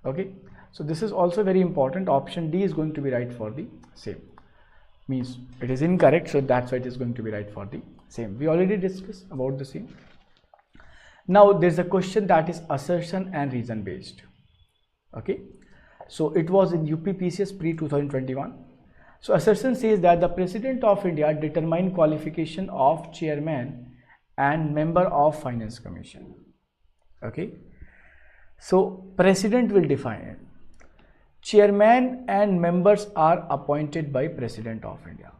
Okay, so this is also very important. Option D is going to be right for the same. Means it is incorrect, so that's why it is going to be right for the same. We already discussed about the same. Now there's a question that is assertion and reason based. Okay, so it was in UPPSC pre 2021. So assertion says that the President of India determine qualification of chairman and member of Finance Commission. Okay, so President will define it. Chairman and members are appointed by President of India.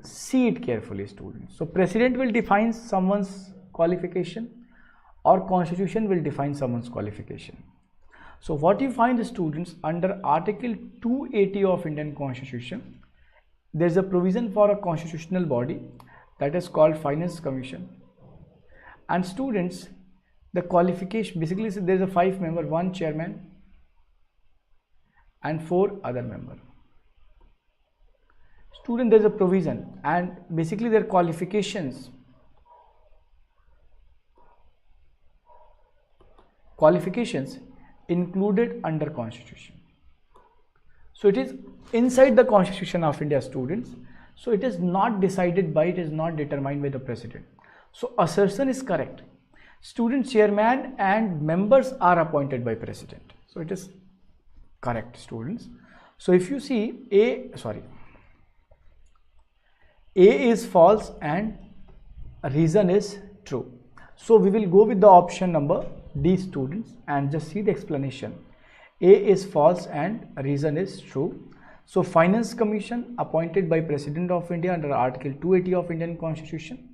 See it carefully, students. So President will define someone's qualification or Constitution will define someone's qualification. So what you find, the students, under Article 280 of Indian Constitution, there is a provision for a constitutional body that is called Finance Commission. And students, the qualification, basically there is a 5 member, 1 chairman and 4 other members. Student, there is a provision and basically their qualifications included under Constitution. So it is inside the Constitution of India, students. So it is not decided by, it is not determined by the President. So assertion is correct. Student, chairman and members are appointed by President. So it is correct, students. So if you see A is false and reason is true. So we will go with the option number D, students, and just see the explanation. A is false and reason is true. So Finance Commission appointed by President of India under Article 280 of Indian Constitution.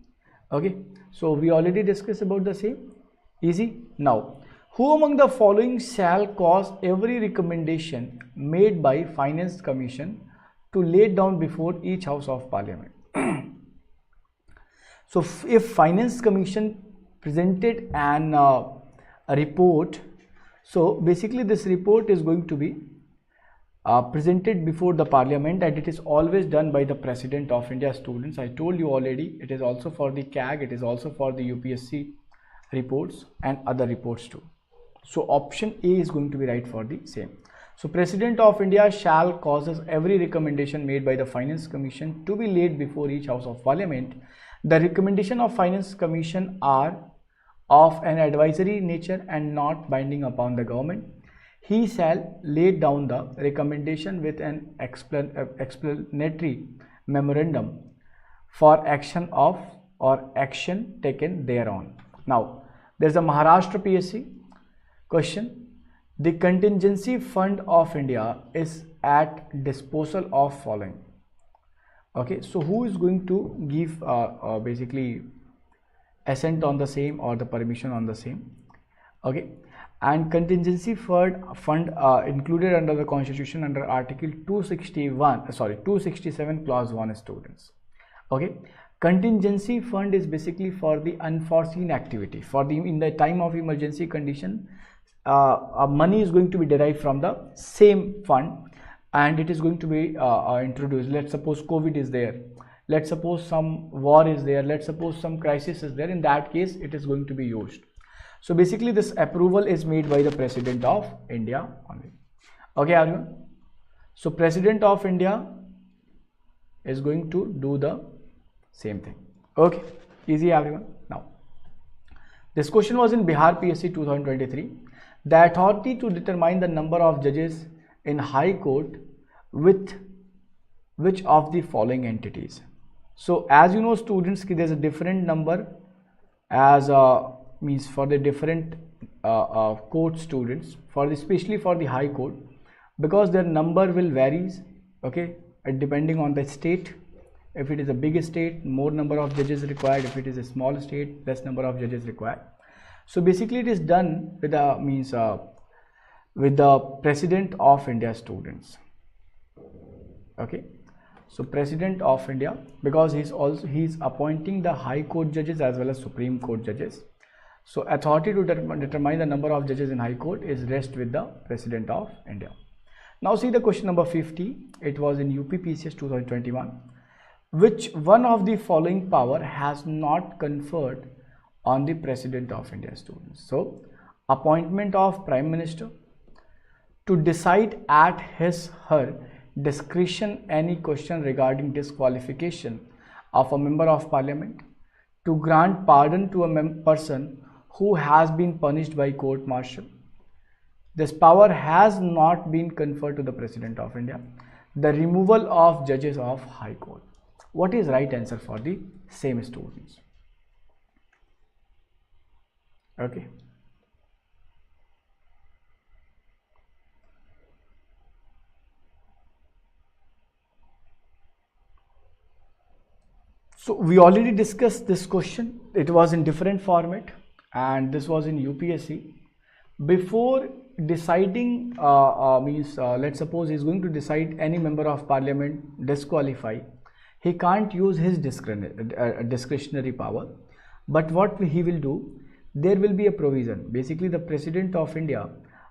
Okay, so we already discussed about the same. Easy. Now, who among the following shall cause every recommendation made by Finance Commission to lay down before each House of Parliament? So if Finance Commission presented a report, so basically this report is going to be presented before the Parliament, and it is always done by the President of India, students. I told you already, it is also for the CAG, it is also for the UPSC reports and other reports too. So option A is going to be right for the same. So President of India shall causes every recommendation made by the Finance Commission to be laid before each House of Parliament. The recommendation of Finance Commission are of an advisory nature and not binding upon the government. He shall lay down the recommendation with an explanatory memorandum for action of or action taken thereon. Now, There's a Maharashtra PSC question. The contingency fund of India is at disposal of following. Okay, so who is going to give basically assent on the same or the permission on the same? Okay, and contingency fund included under the constitution under article 267 clause 1 students. Okay, contingency fund is basically for the unforeseen activity, for the in the time of emergency condition. Money is going to be derived from the same fund and it is going to be introduced. Let's suppose COVID is there, let's suppose some war is there, let's suppose some crisis is there. In that case it is going to be used. So basically this approval is made by the President of India only. Okay everyone, so President of India is going to do the same thing. Okay, easy everyone. Now this question was in Bihar PSC 2023. The authority to determine the number of judges in High Court with which of the following entities? So as you know students, there's a different number as means for the different court students, for the, especially for the High Court, because their number will varies. Okay, depending on the state. If it is a big state, more number of judges required. If it is a small state, less number of judges required. So basically it is done with the with the President of India students. Okay, so President of India, because he's appointing the High Court judges as well as Supreme Court judges. So authority to determine the number of judges in High Court is rest with the President of India. Now see the question number 50. It was in UPPSC 2021. Which one of the following power has not conferred on the President of India students? So appointment of Prime Minister, to decide at his/her discretion any question regarding disqualification of a member of parliament, to grant pardon to a person who has been punished by court martial. This power has not been conferred to the President of India. The removal of judges of High Court. What is right answer for the same students? Okay. So we already discussed this question. It was in different format and this was in UPSC. Before deciding let's suppose he is going to decide any member of parliament disqualify, he can't use his discretionary power. But what he will do, there will be a provision. Basically the President of India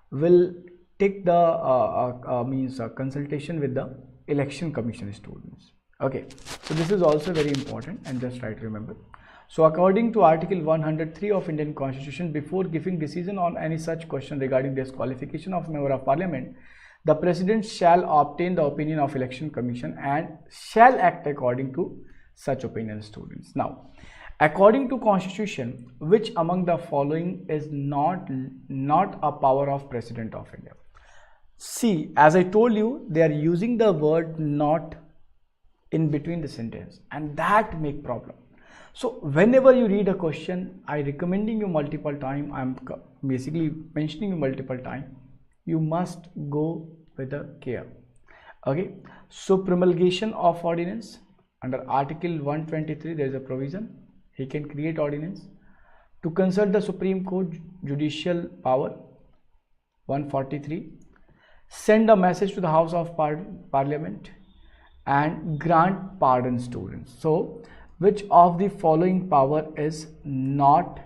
will take the consultation with the election commission students. Okay, so this is also very important and just try to remember. So according to article 103 of Indian Constitution, before giving decision on any such question regarding disqualification of member of parliament, the President shall obtain the opinion of election commission and shall act according to such opinion students. Now according to Constitution, which among the following is not a power of President of India? See, as I told you, they are using the word not in between the sentence and that make problem. So whenever you read a question, I recommending you multiple time, I'm basically mentioning you multiple time, you must go with the care. Okay, so promulgation of ordinance under article 123, there is a provision. He can create ordinance. To consult the Supreme Court judicial power, 143. Send a message to the House of Parliament and grant pardon students. So which of the following power is not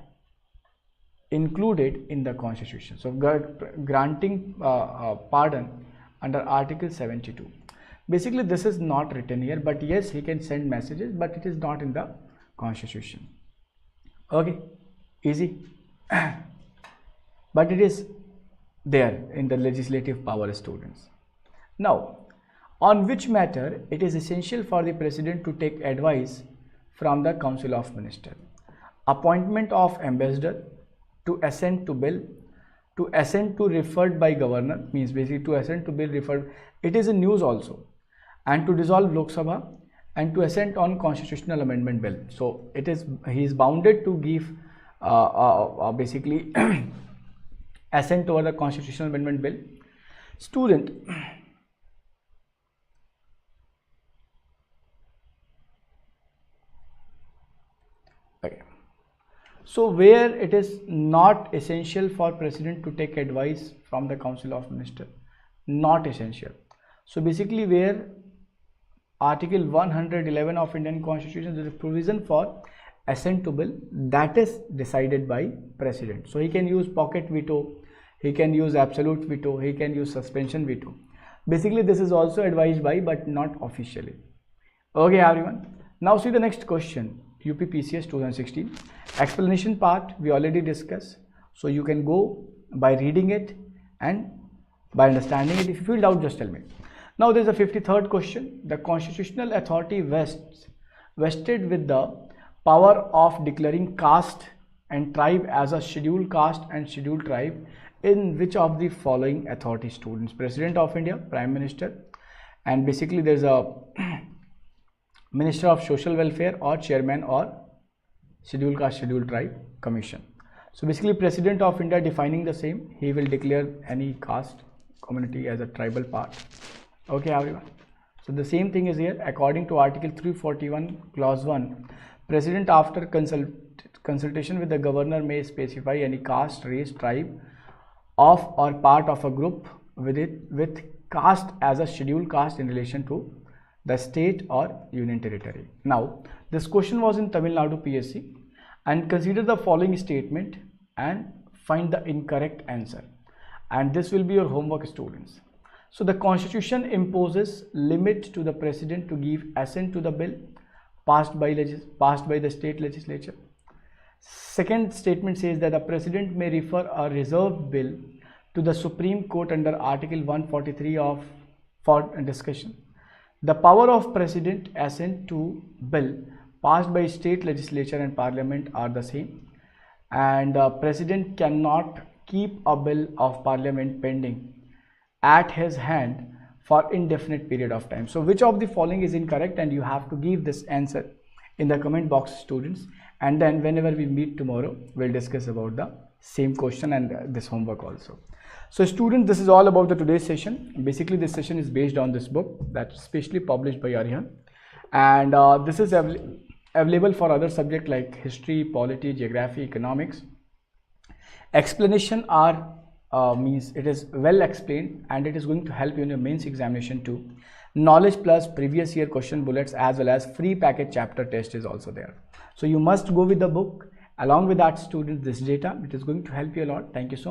included in the Constitution? So granting pardon under article 72. Basically this is not written here, but yes, he can send messages, but it is not in the Constitution. Okay, easy. But it is there in the legislative power students. Now on which matter it is essential for the President to take advice from the Council of Ministers? Appointment of ambassador, to assent to bill, to assent to referred by governor, means basically to assent to bill referred, it is in news also, and to dissolve Lok Sabha, and to assent on constitutional amendment bill. So it is, he is bounded to give basically assent over the constitutional amendment bill. Student, okay, so where it is not essential for president to take advice from the council of ministers, not essential. So basically where article 111 of Indian constitution, there is a provision for assent to bill that is decided by president. So he can use pocket veto, he can use absolute veto, he can use suspension veto. Basically this is also advised by but not officially. Okay everyone, now see the next question. UPPCS 2016 explanation part we already discussed, so you can go by reading it and by understanding it. If you feel doubt, just tell me. Now there is a 53rd question. The constitutional authority vested with the power of declaring caste and tribe as a scheduled caste and scheduled tribe in which of the following authority, students? President of India, Prime Minister, and basically there is a Minister of Social Welfare or Chairman or Scheduled Caste Scheduled Tribe Commission. So basically President of India defining the same, he will declare any caste community as a tribal part. Okay everyone, so the same thing is here. According to article 341 clause 1, President after consultation with the governor may specify any caste, race, tribe of or part of a group with caste as a scheduled caste in relation to the state or union territory. Now this question was in Tamil Nadu PSC, and consider the following statement and find the incorrect answer, and this will be your homework, students. So the constitution imposes limit to the president to give assent to the bill passed by the state legislature. Second statement says that the president may refer a reserved bill to the Supreme Court under article 143 for discussion. The power of president assent to bill passed by state legislature and parliament are the same, and the president cannot keep a bill of parliament pending at his hand for indefinite period of time. So which of the following is incorrect, and you have to give this answer in the comment box, students, and then whenever we meet tomorrow we'll discuss about the same question and this homework also. So students, this is all about the today's session. Basically this session is based on this book that's specially published by Arihant, and this is available for other subjects like history, polity, geography, economics. Explanation are means it is well explained, and it is going to help you in your mains examination too. Knowledge plus previous year question bullets as well as free package chapter test is also there. So you must go with the book. Along with that, students, this data, it is going to help you a lot. Thank you so much.